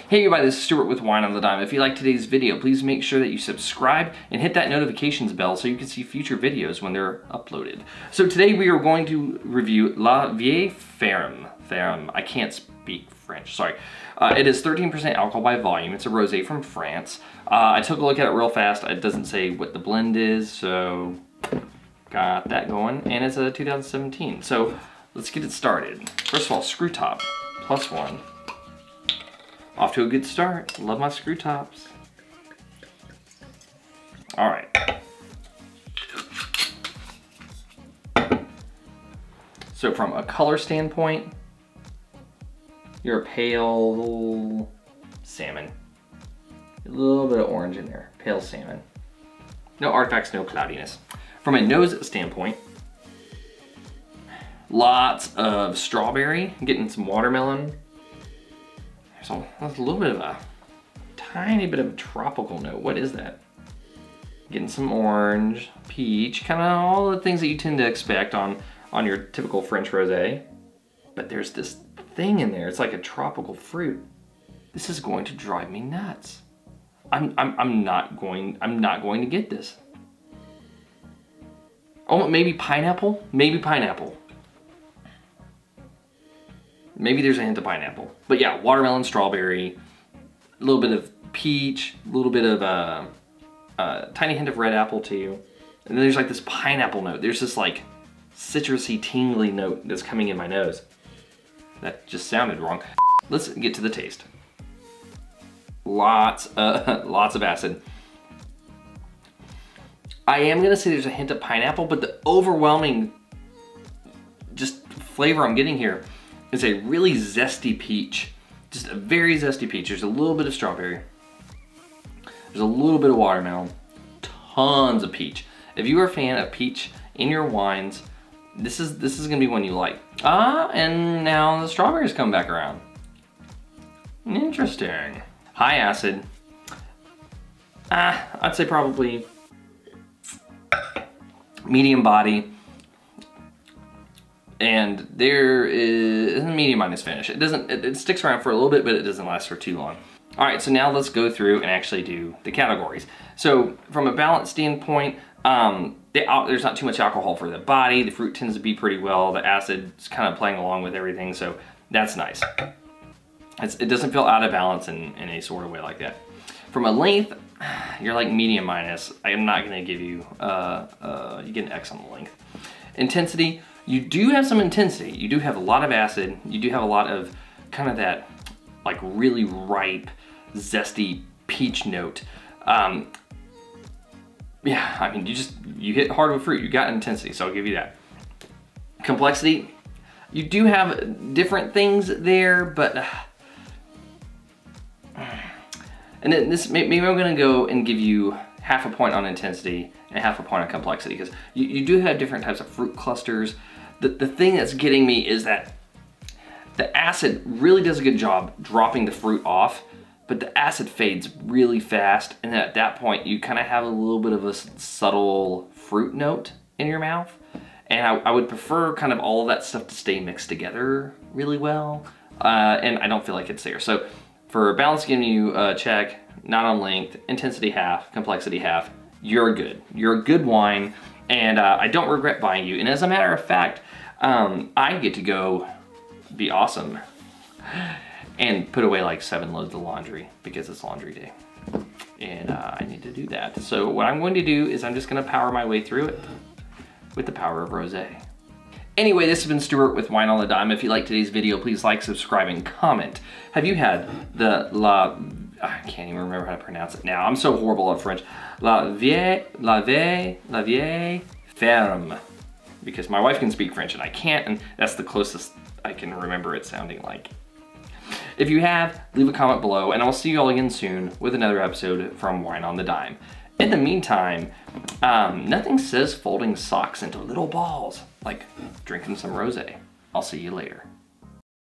Hey everybody, this is Stuart with Wine on the Dime. If you like today's video, please make sure that you subscribe and hit that notifications bell so you can see future videos when they're uploaded. So today we are going to review La Vieille Ferme. I can't speak French, sorry. It is 13% alcohol by volume. It's a rosé from France. I took a look at it real fast. It doesn't say what the blend is, so got that going. And it's a 2017. So let's get it started. First of all, screw top, +1. Off to a good start. Love my screw tops. All right. So from a color standpoint, you're a pale salmon. A little bit of orange in there, pale salmon. No artifacts, no cloudiness. From a nose standpoint, lots of strawberry, getting some watermelon. So that's a little bit of a tiny bit of a tropical note. What is that? Getting some orange, peach, kind of all the things that you tend to expect on your typical French rosé. But there's this thing in there. It's like a tropical fruit. This is going to drive me nuts. I'm not going to get this. Oh, maybe pineapple? Maybe pineapple. Maybe there's a hint of pineapple. But yeah, watermelon, strawberry, a little bit of peach, a little bit of a tiny hint of red apple too. And then there's like this pineapple note. There's this like citrusy, tingly note that's coming in my nose. That just sounded wrong. Let's get to the taste. Lots of acid. I am gonna say there's a hint of pineapple, but the overwhelming just flavor I'm getting here is a really zesty peach. Just a very zesty peach. There's a little bit of strawberry. There's a little bit of watermelon. Tons of peach. If you are a fan of peach in your wines, this is gonna be one you like. And now the strawberries come back around. Interesting. High acid. I'd say probably medium body. And there is a medium minus finish. It sticks around for a little bit, but it doesn't last for too long. All right, so now let's go through and actually do the categories. So from a balance standpoint, there's not too much alcohol for the body. The fruit tends to be pretty well. The acid is kind of playing along with everything, so that's nice. It doesn't feel out of balance in any sort of way like that. From a length, you're like medium minus. I am not gonna give you, you get an X on the length. Intensity, you do have some intensity. You do have a lot of acid. You do have a lot of kind of that like really ripe, zesty peach note. Yeah, I mean, you hit hard with fruit. You got intensity, so I'll give you that. Complexity, you do have different things there, but and then maybe I'm gonna go and give you half a point on intensity and half a point on complexity, because you do have different types of fruit clusters. The thing that's getting me is that the acid really does a good job dropping the fruit off, but the acid fades really fast, and at that point you kind of have a little bit of a subtle fruit note in your mouth. And I would prefer kind of all of that stuff to stay mixed together really well, and I don't feel like it's there. So for balance, giving you a check, not on length, intensity half, complexity half, you're good. You're a good wine, and I don't regret buying you. And as a matter of fact, I get to go be awesome and put away like 7 loads of laundry because it's laundry day. And I need to do that. So what I'm going to do is I'm just gonna power my way through it with the power of rosé. Anyway, this has been Stuart with Wine on the Dime. If you like today's video, please like, subscribe, and comment. Have you had the I can't even remember how to pronounce it now. I'm so horrible at French. La Vieille Ferme. Because my wife can speak French and I can't, and that's the closest I can remember it sounding like. If you have, leave a comment below, and I'll see you all again soon with another episode from Wine on the Dime. In the meantime, nothing says folding socks into little balls like drinking some rosé. I'll see you later.